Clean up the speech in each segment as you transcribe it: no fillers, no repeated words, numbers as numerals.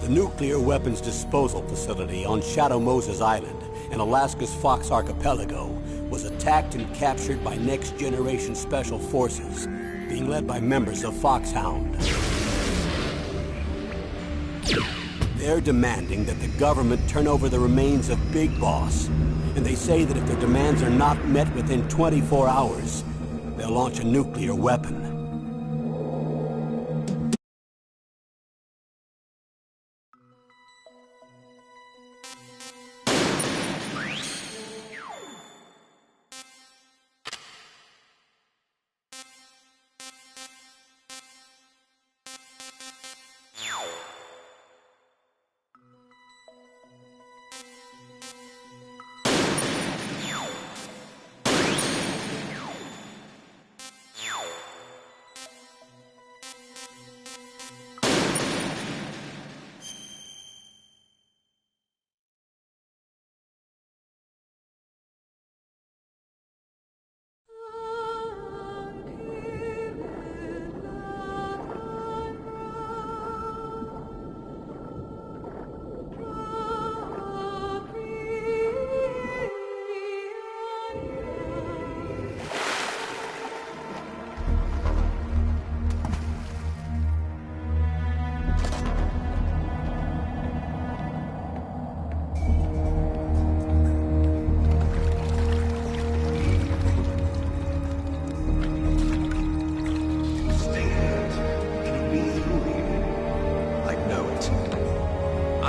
The nuclear weapons disposal facility on Shadow Moses Island in Alaska's Fox Archipelago was attacked and captured by next-generation special forces, being led by members of Foxhound. They're demanding that the government turn over the remains of Big Boss, and they say that if their demands are not met within 24 hours, they'll launch a nuclear weapon.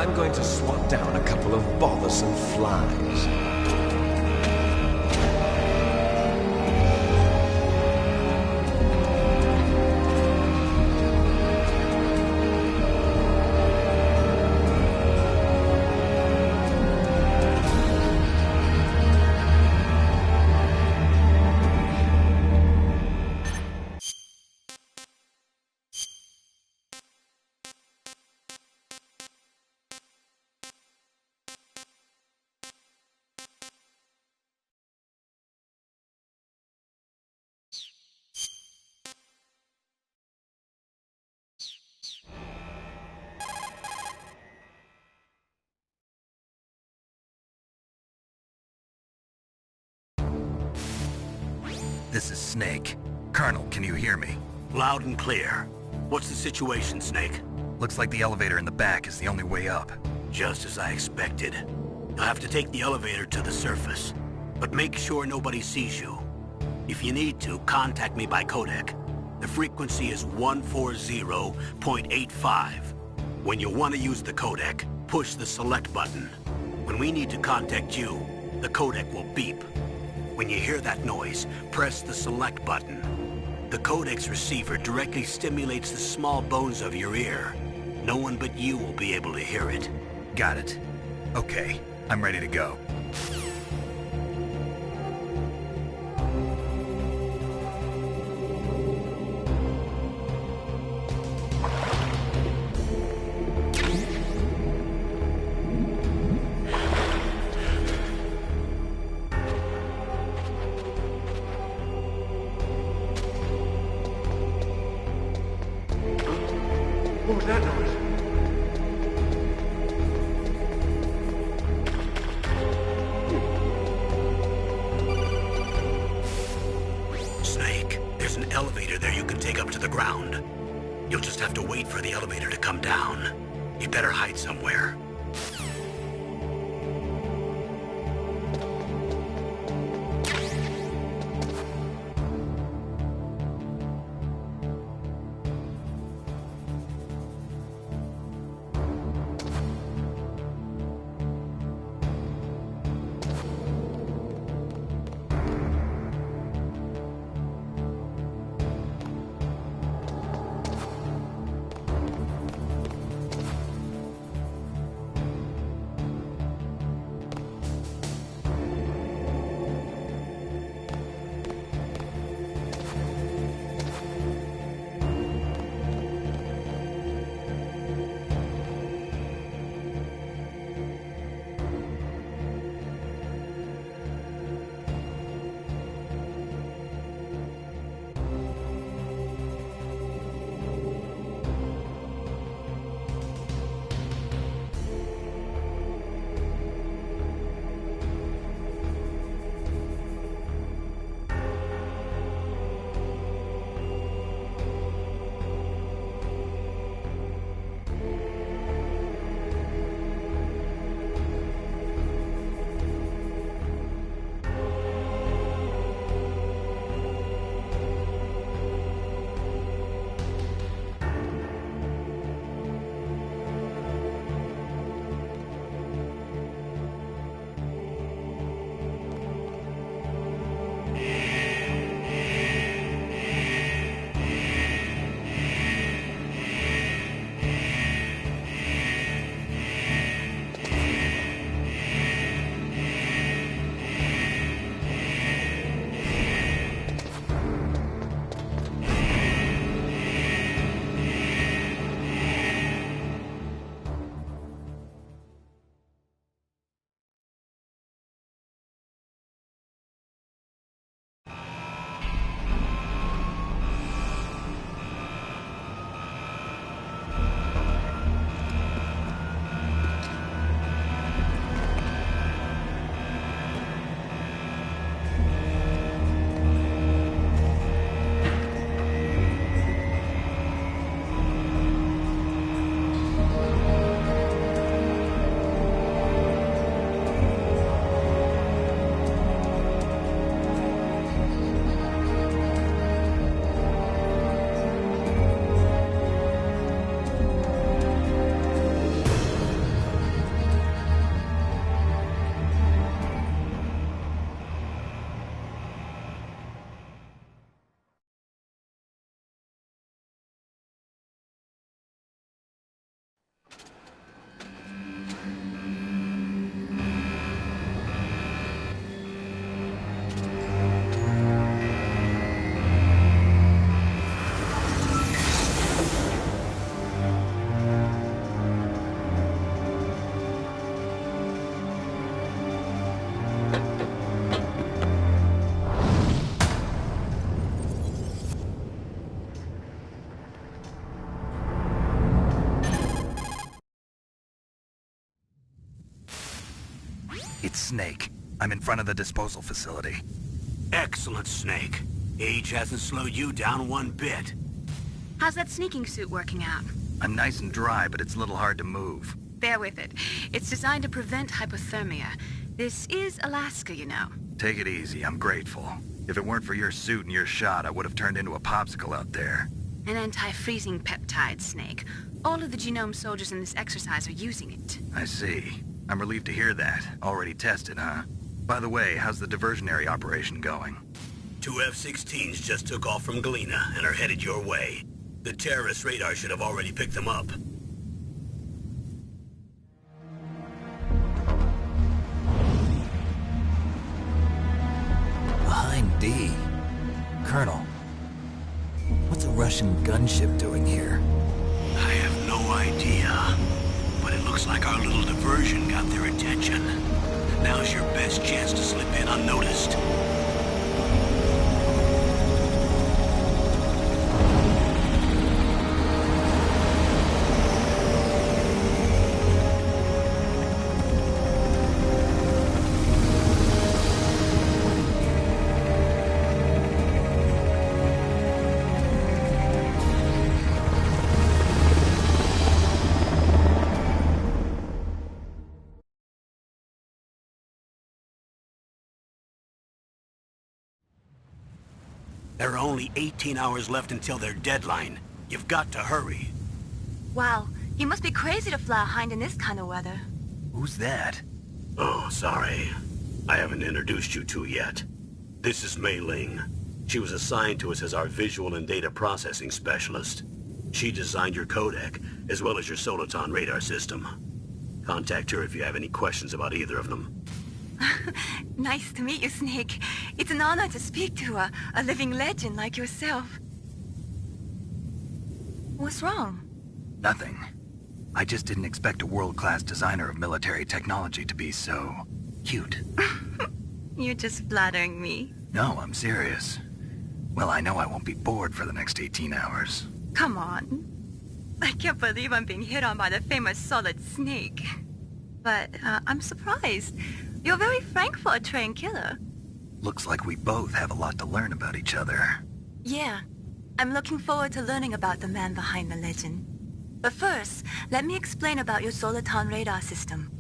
I'm going to swat down a couple of bothersome flies. This is Snake. Colonel, can you hear me? Loud and clear. What's the situation, Snake? Looks like the elevator in the back is the only way up. Just as I expected. You'll have to take the elevator to the surface, but make sure nobody sees you. If you need to, contact me by codec. The frequency is 140.85. When you want to use the codec, push the select button. When we need to contact you, the codec will beep. When you hear that noise, press the select button. The codec's receiver directly stimulates the small bones of your ear. No one but you will be able to hear it. Got it. Okay, I'm ready to go. What was that noise? Snake, there's an elevator there you can take up to the ground. You'll just have to wait for the elevator to come down. You better hide somewhere. It's Snake. I'm in front of the disposal facility. Excellent, Snake. Age hasn't slowed you down one bit. How's that sneaking suit working out? I'm nice and dry, but it's a little hard to move. Bear with it. It's designed to prevent hypothermia. This is Alaska, you know. Take it easy, I'm grateful. If it weren't for your suit and your shot, I would have turned into a popsicle out there. An anti-freezing peptide, Snake. All of the genome soldiers in this exercise are using it. I see. I'm relieved to hear that. Already tested, huh? By the way, how's the diversionary operation going? 2 F-16s just took off from Galena and are headed your way. The terrorist radar should have already picked them up. Behind D. Colonel, what's a Russian gunship doing here? I have no idea, but it looks like our little diversion got their attention. Now's your best chance to slip in unnoticed. There are only 18 hours left until their deadline. You've got to hurry. Wow, you must be crazy to fly a hind in this kind of weather. Who's that? Oh, sorry. I haven't introduced you to yet. This is Mei Ling. She was assigned to us as our visual and data processing specialist. She designed your codec, as well as your Soliton radar system. Contact her if you have any questions about either of them. Nice to meet you, Snake. It's an honor to speak to a living legend like yourself. What's wrong? Nothing. I just didn't expect a world-class designer of military technology to be so cute. You're just flattering me. No, I'm serious. Well, I know I won't be bored for the next 18 hours. Come on. I can't believe I'm being hit on by the famous Solid Snake. But I'm surprised. You're very frank for a trained killer. Looks like we both have a lot to learn about each other. Yeah. I'm looking forward to learning about the man behind the legend. But first, let me explain about your Soliton radar system.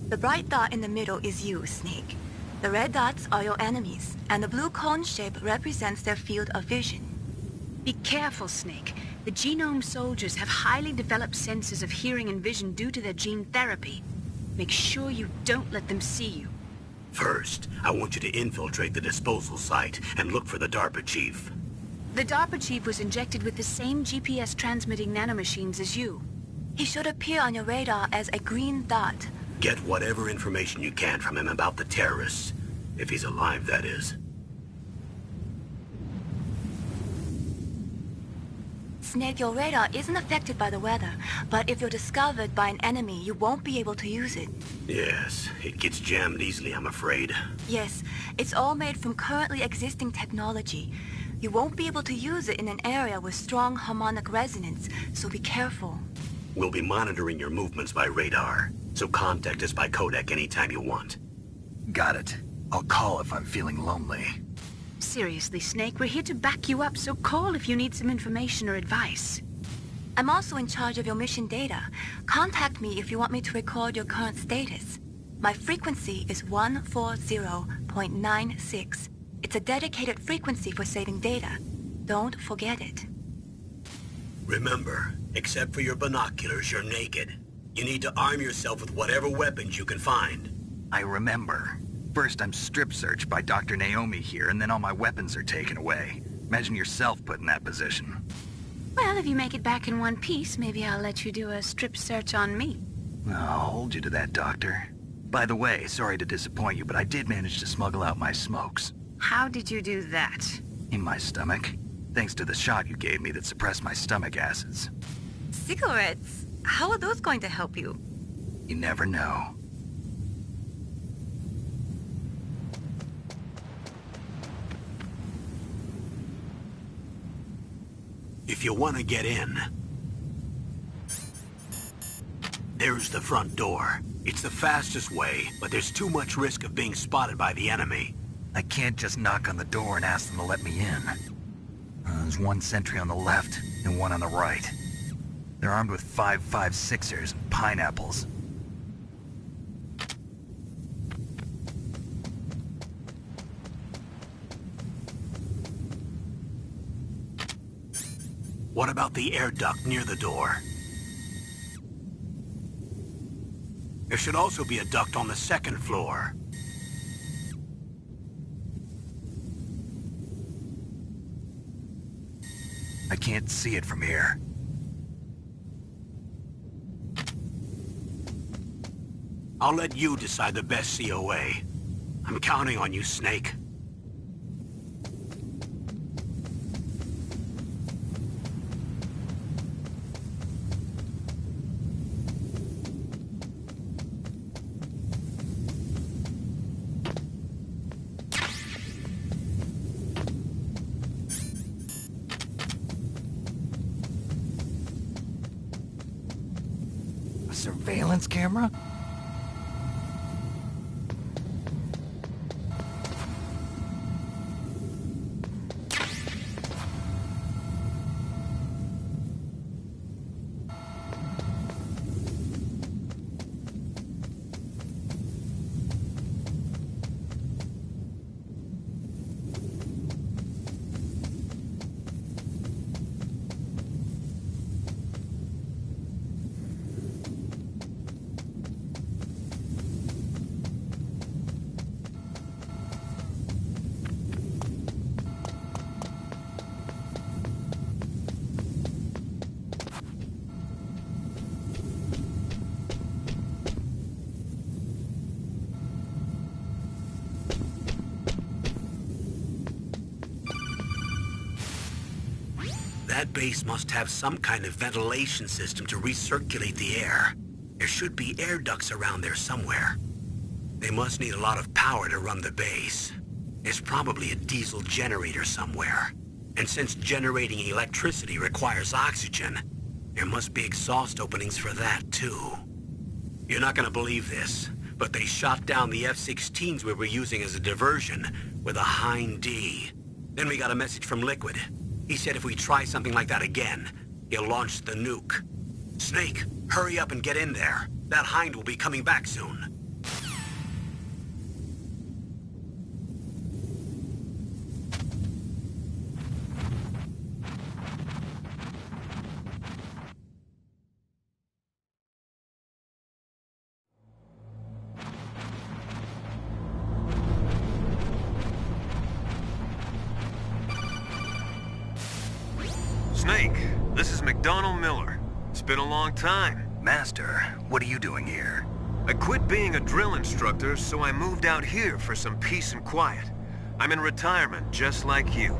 The bright dot in the middle is you, Snake. The red dots are your enemies, and the blue cone shape represents their field of vision. Be careful, Snake. The genome soldiers have highly developed senses of hearing and vision due to their gene therapy. Make sure you don't let them see you. First, I want you to infiltrate the disposal site and look for the DARPA chief. The DARPA chief was injected with the same GPS transmitting nanomachines as you. He should appear on your radar as a green dot. Get whatever information you can from him about the terrorists. If he's alive, that is. Snake, your radar isn't affected by the weather, but if you're discovered by an enemy, you won't be able to use it. Yes, it gets jammed easily, I'm afraid. Yes, it's all made from currently existing technology. You won't be able to use it in an area with strong harmonic resonance, so be careful. We'll be monitoring your movements by radar, so contact us by codec anytime you want. Got it. I'll call if I'm feeling lonely. Seriously, Snake, we're here to back you up, so call if you need some information or advice. I'm also in charge of your mission data. Contact me if you want me to record your current status. My frequency is 140.96. It's a dedicated frequency for saving data. Don't forget it. Remember, except for your binoculars, you're naked. You need to arm yourself with whatever weapons you can find. I remember. First, I'm strip searched by Dr. Naomi here, and then all my weapons are taken away. Imagine yourself put in that position. Well, if you make it back in one piece, maybe I'll let you do a strip search on me. I'll hold you to that, Doctor. By the way, sorry to disappoint you, but I did manage to smuggle out my smokes. How did you do that? In my stomach. Thanks to the shot you gave me that suppressed my stomach acids. Cigarettes? How are those going to help you? You never know. If you want to get in, There's the front door. It's the fastest way, but there's too much risk of being spotted by the enemy. I can't just knock on the door and ask them to let me in. There's one sentry on the left and one on the right. They're armed with 5.56ers and pineapples. What about the air duct near the door? There should also be a duct on the second floor. I can't see it from here. I'll let you decide the best COA. I'm counting on you, Snake. A surveillance camera? That base must have some kind of ventilation system to recirculate the air. There should be air ducts around there somewhere. They must need a lot of power to run the base. There's probably a diesel generator somewhere. And since generating electricity requires oxygen, there must be exhaust openings for that too. You're not gonna believe this, but they shot down the F-16s we were using as a diversion with a Hind D. Then we got a message from Liquid. He said if we try something like that again, he'll launch the nuke. Snake, hurry up and get in there. That Hind will be coming back soon. Snake, this is McDonald Miller. It's been a long time. Master, what are you doing here? I quit being a drill instructor, so I moved out here for some peace and quiet. I'm in retirement, just like you.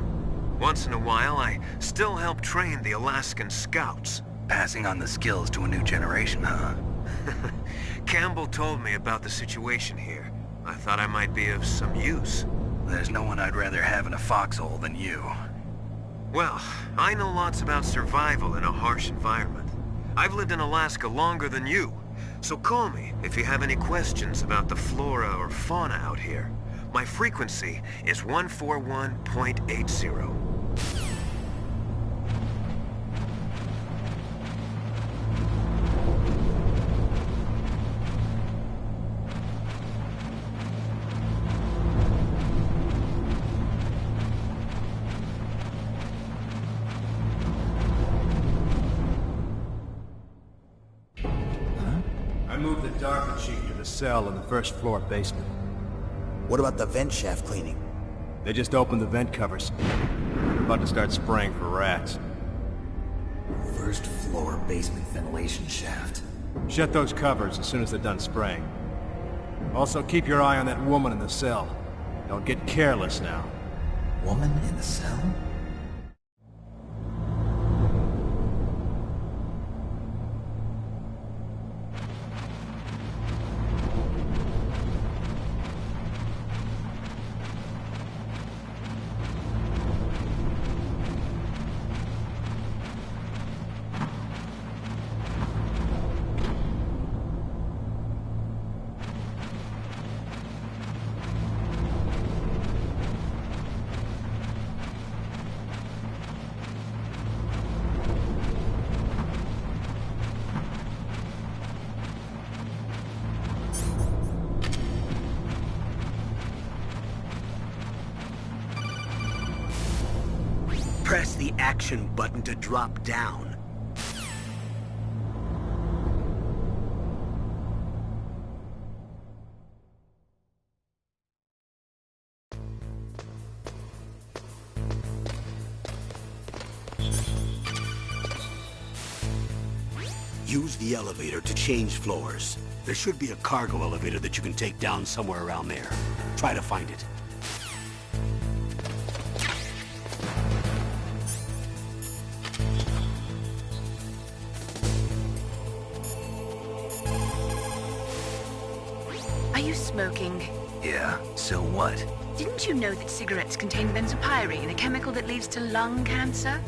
Once in a while, I still help train the Alaskan Scouts. Passing on the skills to a new generation, huh? Campbell told me about the situation here. I thought I might be of some use. There's no one I'd rather have in a foxhole than you. Well, I know lots about survival in a harsh environment. I've lived in Alaska longer than you, so call me if you have any questions about the flora or fauna out here. My frequency is 141.80. I moved the Darkin sheet to the cell in the first floor basement. What about the vent shaft cleaning? They just opened the vent covers. They're about to start spraying for rats. First floor basement ventilation shaft. Shut those covers as soon as they're done spraying. Also, keep your eye on that woman in the cell. Don't get careless now. Woman in the cell? Press the action button to drop down. Use the elevator to change floors. There should be a cargo elevator that you can take down somewhere around there. Try to find it. Are you smoking? Yeah, so what? Didn't you know that cigarettes contain benzopyrene, a chemical that leads to lung cancer?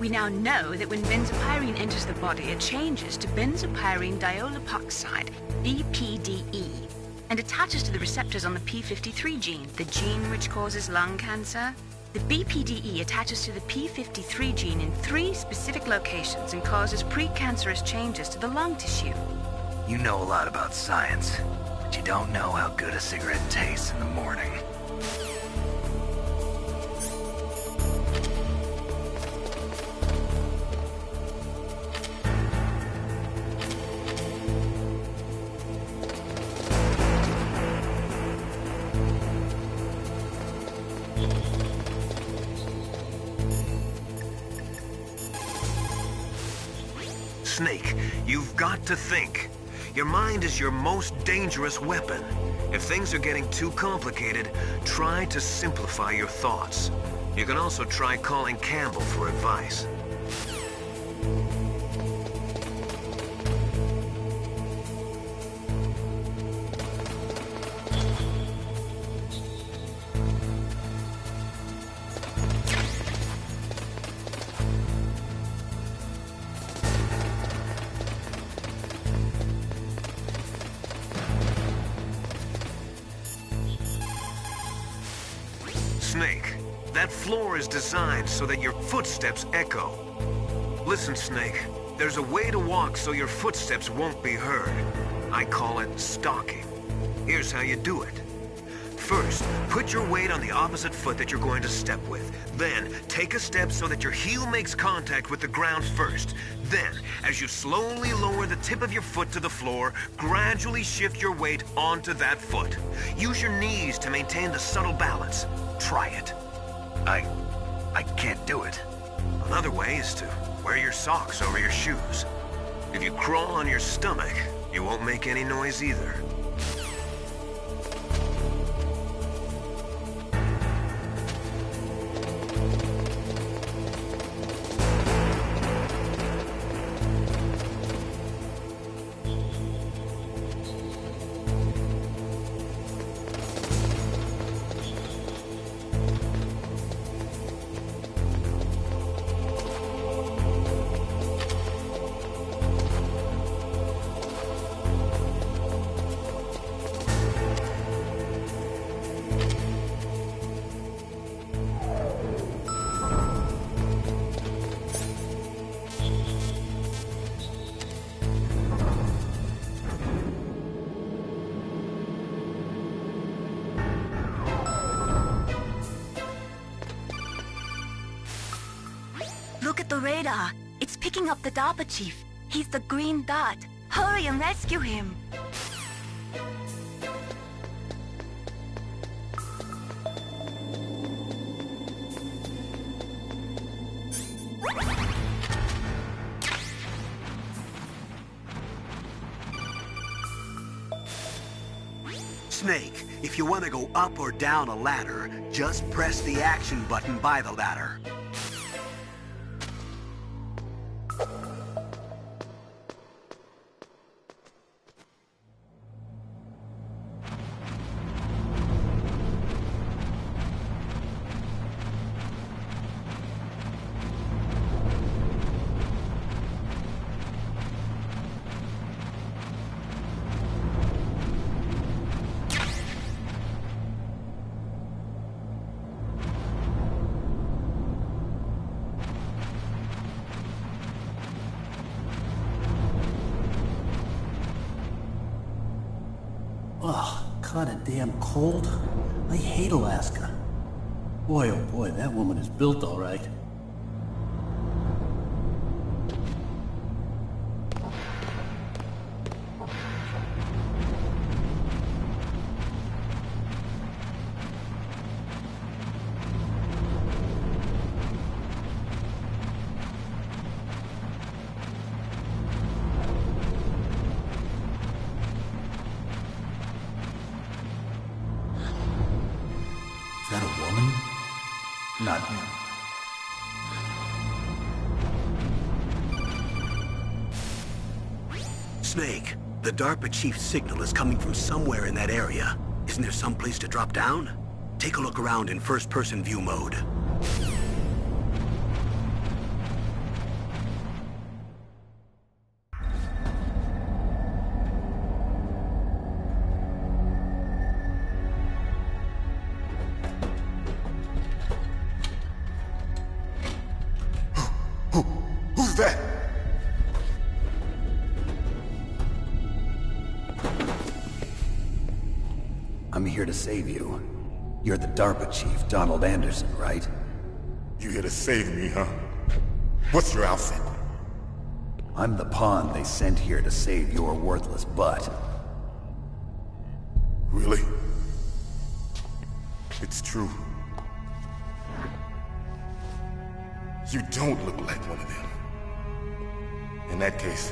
We now know that when benzopyrene enters the body, it changes to benzopyrene diolipoxide, BPDE, and attaches to the receptors on the P53 gene, the gene which causes lung cancer. The BPDE attaches to the P53 gene in 3 specific locations and causes precancerous changes to the lung tissue. You know a lot about science, but you don't know how good a cigarette tastes in the morning. Snake, you've got to think. Your mind is your most dangerous weapon. If things are getting too complicated, try to simplify your thoughts. You can also try calling Campbell for advice. Snake, that floor is designed so that your footsteps echo. Listen, Snake, there's a way to walk so your footsteps won't be heard. I call it stalking. Here's how you do it. First, put your weight on the opposite foot that you're going to step with. Then, take a step so that your heel makes contact with the ground first. Then, as you slowly lower the tip of your foot to the floor, gradually shift your weight onto that foot. Use your knees to maintain the subtle balance. Try it. I can't do it. Another way is to wear your socks over your shoes. If you crawl on your stomach, you won't make any noise either. Look at the radar. It's picking up the DARPA chief. He's the green dot. Hurry and rescue him. Snake, if you want to go up or down a ladder, just press the action button by the ladder. Ugh, kinda damn cold. I hate Alaska. Boy, oh boy, that woman is built all right. Not him. Snake, the DARPA chief's signal is coming from somewhere in that area. Isn't there some place to drop down? Take a look around in first-person view mode. Who's that? I'm here to save you. You're the DARPA chief, Donald Anderson, right? You here to save me, huh? What's your outfit? I'm the pawn they sent here to save your worthless butt. Really? It's true. You don't look like one of them. In that case,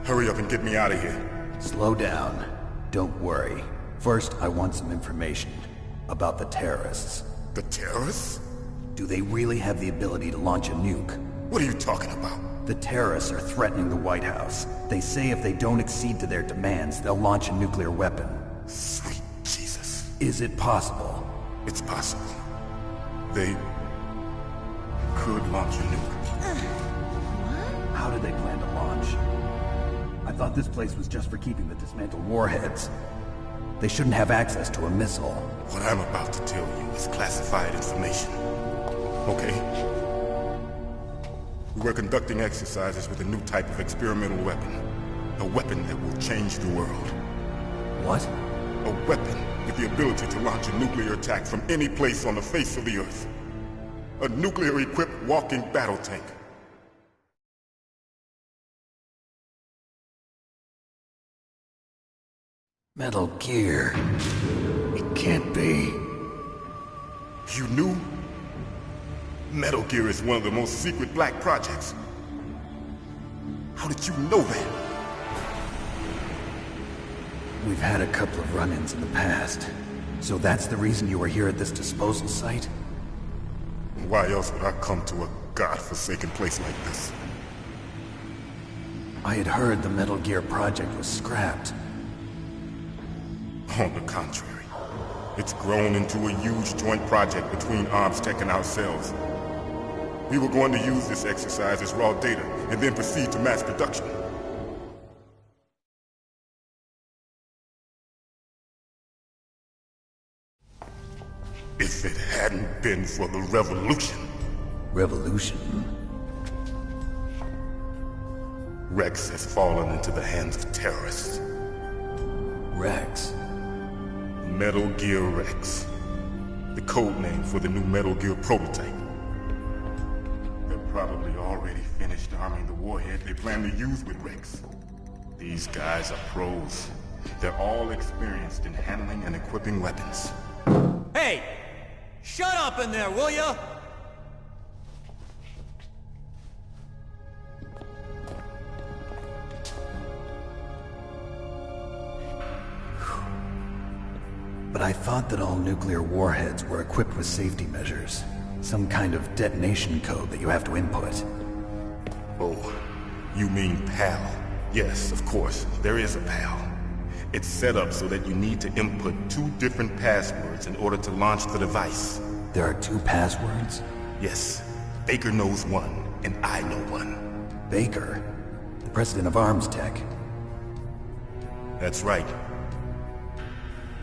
hurry up and get me out of here. Slow down. Don't worry. First, I want some information about the terrorists. The terrorists? Do they really have the ability to launch a nuke? What are you talking about? The terrorists are threatening the White House. They say if they don't accede to their demands, they'll launch a nuclear weapon. Sweet Jesus. Is it possible? It's possible. They could launch a nuke. How do they plan to launch? I thought this place was just for keeping the dismantled warheads. They shouldn't have access to a missile. What I'm about to tell you is classified information. Okay? We were conducting exercises with a new type of experimental weapon. A weapon that will change the world. What? A weapon with the ability to launch a nuclear attack from any place on the face of the Earth. A nuclear-equipped walking battle tank. Metal Gear. It can't be. You knew? Metal Gear is one of the most secret black projects. How did you know that? We've had a couple of run-ins in the past. So that's the reason you were here at this disposal site? Why else would I come to a godforsaken place like this? I had heard the Metal Gear project was scrapped. On the contrary, it's grown into a huge joint project between Arms Tech and ourselves. We were going to use this exercise as raw data and then proceed to mass production. If it hadn't been for the revolution... Revolution? Rex has fallen into the hands of terrorists. Rex? Metal Gear Rex. The code name for the new Metal Gear prototype. They're probably already finished arming the warhead they plan to use with Rex. These guys are pros. They're all experienced in handling and equipping weapons. Hey! Shut up in there, will ya? But I thought that all nuclear warheads were equipped with safety measures. Some kind of detonation code that you have to input. Oh, you mean PAL? Yes, of course, there is a PAL. It's set up so that you need to input 2 different passwords in order to launch the device. There are 2 passwords? Yes. Baker knows one, and I know one. Baker? The president of Arms Tech? That's right.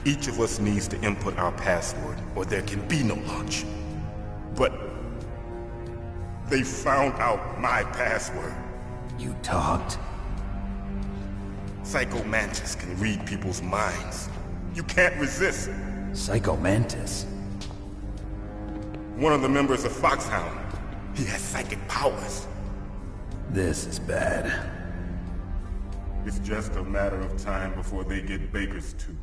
Each of us needs to input our password, or there can be no launch. But they found out my password. You talked? Psycho Mantis can read people's minds. You can't resist. Psycho Mantis? One of the members of Foxhound. He has psychic powers. This is bad. It's just a matter of time before they get Baker's too.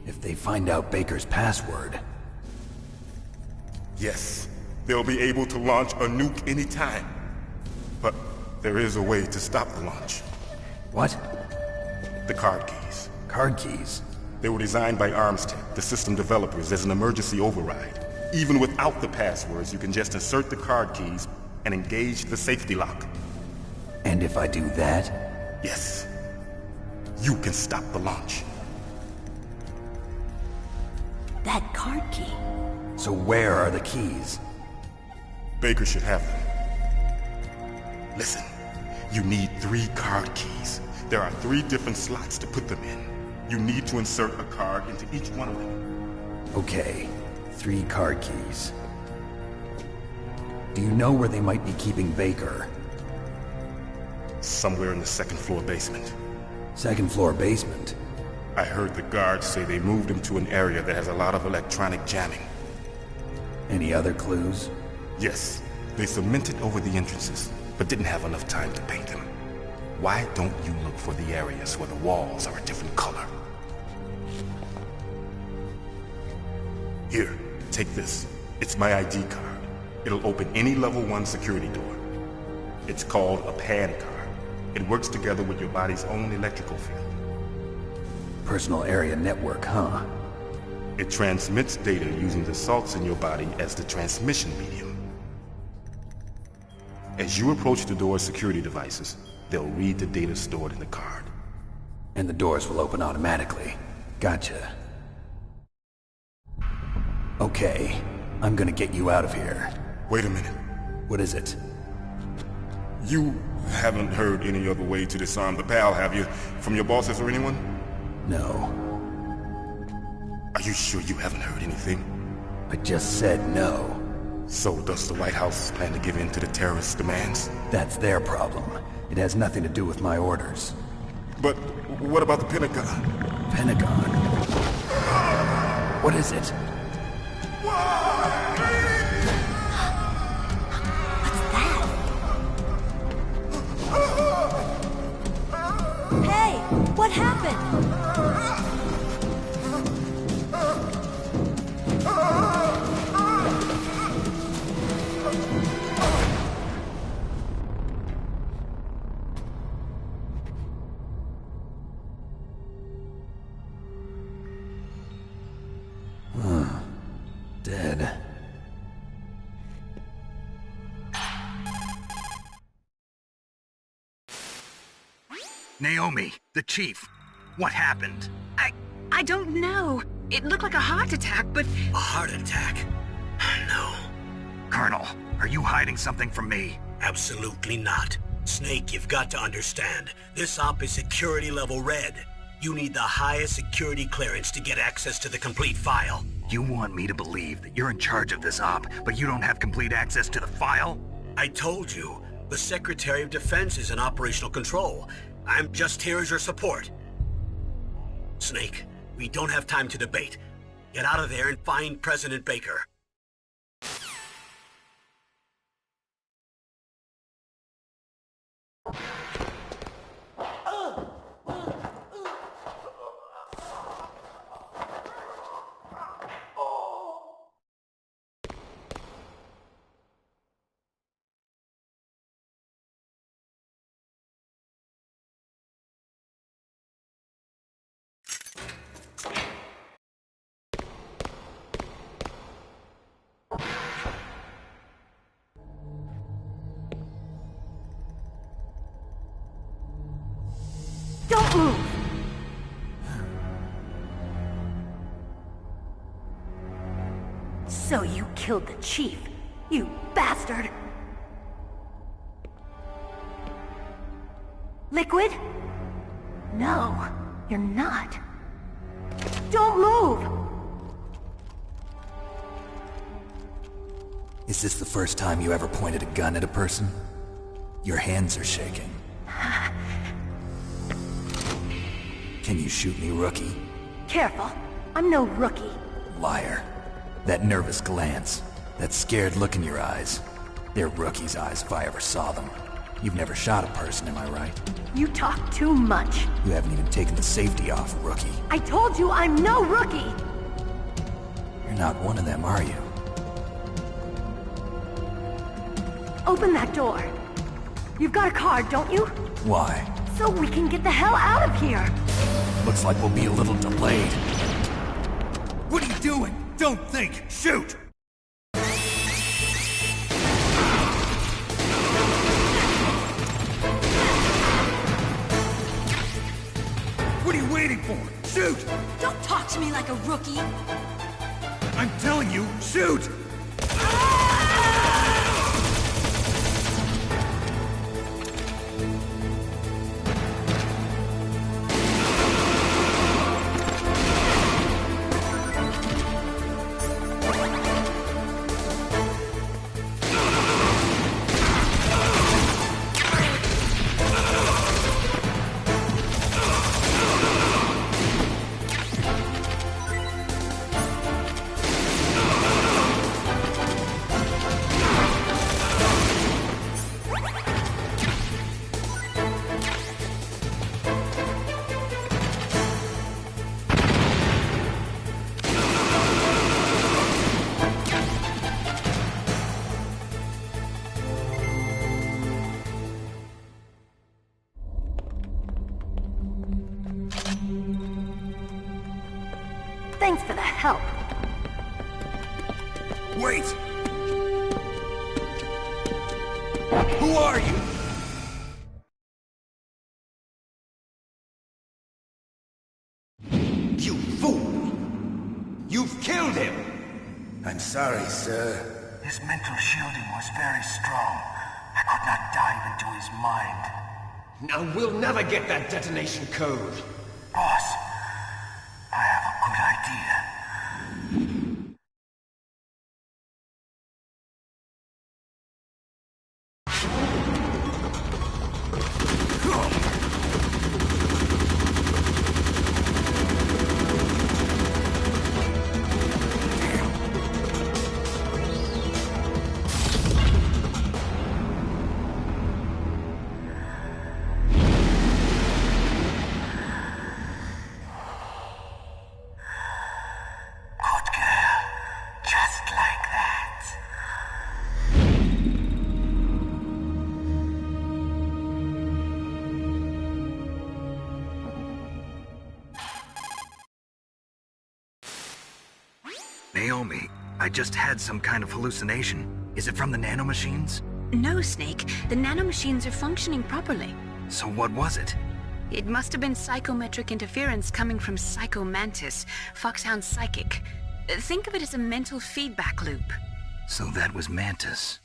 If they find out Baker's password... Yes, they'll be able to launch a nuke anytime. But there is a way to stop the launch. What? The card keys. Card keys? They were designed by Armstech, the system developers, as an emergency override. Even without the passwords, you can just insert the card keys and engage the safety lock. And if I do that? Yes. You can stop the launch. That card key. So where are the keys? Baker should have them. Listen, you need 3 card keys. There are 3 different slots to put them in. You need to insert a card into each one of them. Okay, 3 card keys. Do you know where they might be keeping Baker? Somewhere in the 2nd floor basement. 2nd floor basement? I heard the guards say they moved him to an area that has a lot of electronic jamming. Any other clues? Yes. They cemented over the entrances, but didn't have enough time to paint them. Why don't you look for the areas where the walls are a different color? Here, take this. It's my ID card. It'll open any level 1 security door. It's called a PAN card. It works together with your body's own electrical field. Personal area network, huh? It transmits data using the salts in your body as the transmission medium. As you approach the door's security devices, they'll read the data stored in the card. And the doors will open automatically. Gotcha. Okay, I'm gonna get you out of here. Wait a minute. What is it? You haven't heard any other way to disarm the PAL, have you? From your bosses or anyone? No. Are you sure you haven't heard anything? I just said no. So does the White House plan to give in to the terrorists' demands? That's their problem. It has nothing to do with my orders. But what about the Pentagon? Pentagon? What is it? Hey, what happened? Dead. Naomi, the chief. What happened? I don't know. It looked like a heart attack, but... A heart attack? No. Colonel, are you hiding something from me? Absolutely not. Snake, you've got to understand. This op is security level red. You need the highest security clearance to get access to the complete file. You want me to believe that you're in charge of this op, but you don't have complete access to the file? I told you. The Secretary of Defense is in operational control. I'm just here as your support. Snake, we don't have time to debate. Get out of there and find President Baker. Don't move! So you killed the chief, you bastard! Liquid? No, you're not. Don't move! Is this the first time you ever pointed a gun at a person? Your hands are shaking. Can you shoot me, rookie? Careful, I'm no rookie. Liar. That nervous glance, that scared look in your eyes. They're rookie's eyes if I ever saw them. You've never shot a person, am I right? You talk too much. You haven't even taken the safety off, rookie. I told you I'm no rookie! You're not one of them, are you? Open that door. You've got a card, don't you? Why? So we can get the hell out of here! Looks like we'll be a little delayed. What are you doing? Don't think! Shoot! What are you waiting for? Shoot! Don't talk to me like a rookie. I'm telling you, shoot! Thanks for the help. Wait! Who are you? You fool! You've killed him! I'm sorry, sir. His mental shielding was very strong. I could not dive into his mind. Now we'll never get that detonation code. Boss, I have a good idea. Naomi, I just had some kind of hallucination. Is it from the nanomachines? No, Snake. The nanomachines are functioning properly. So what was it? It must have been psychometric interference coming from Psycho Mantis, Foxhound's psychic. Think of it as a mental feedback loop. So that was Mantis.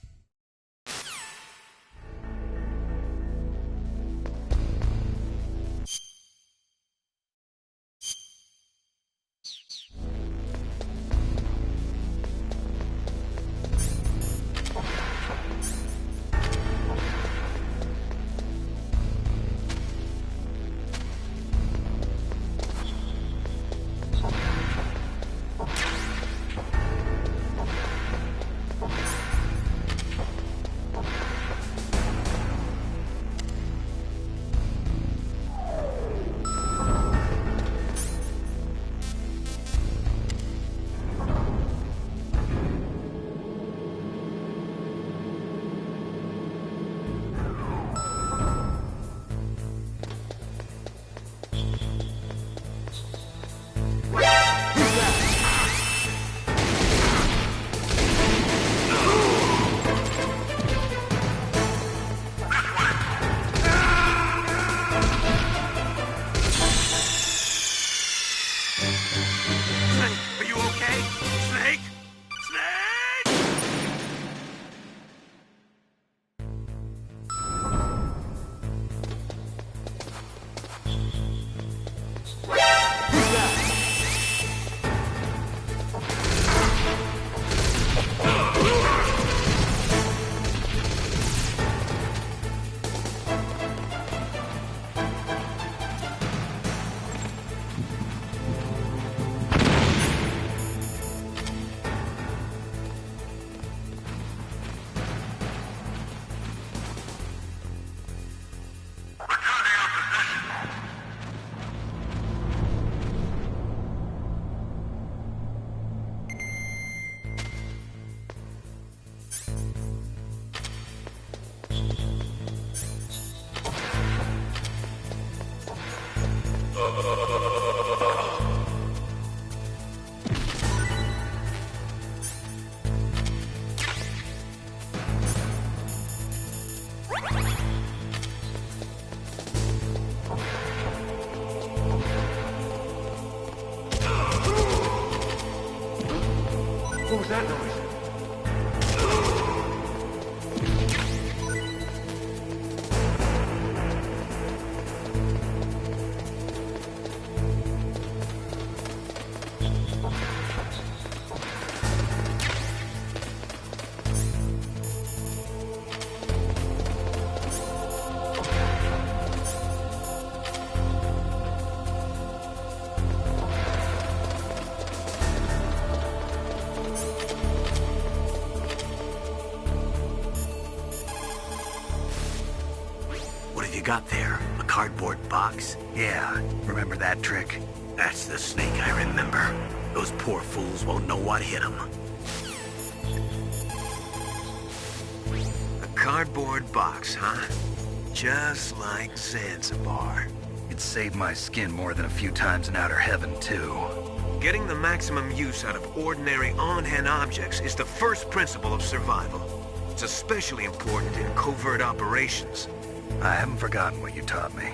What was that noise? What have you got there? A cardboard box? Yeah, remember that trick? That's the Snake I remember. Those poor fools won't know what hit them. A cardboard box, huh? Just like Zanzibar. It saved my skin more than a few times in outer heaven, too. Getting the maximum use out of ordinary on-hand objects is the first principle of survival. It's especially important in covert operations. I haven't forgotten what you taught me.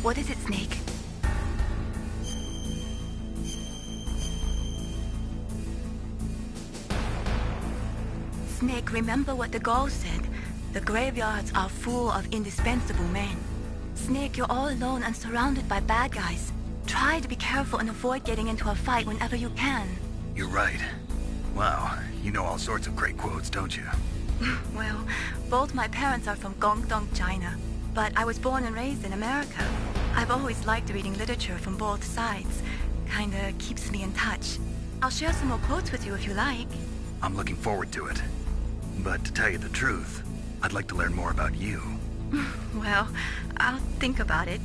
What is it, Snake? Snake, remember what the Gaul said. The graveyards are full of indispensable men. Snake, you're all alone and surrounded by bad guys. Try to be careful and avoid getting into a fight whenever you can. You're right. Wow, you know all sorts of great quotes, don't you? Well, both my parents are from Guangdong, China. But I was born and raised in America. I've always liked reading literature from both sides. Kinda keeps me in touch. I'll share some more quotes with you if you like. I'm looking forward to it. But to tell you the truth, I'd like to learn more about you. Well, I'll think about it.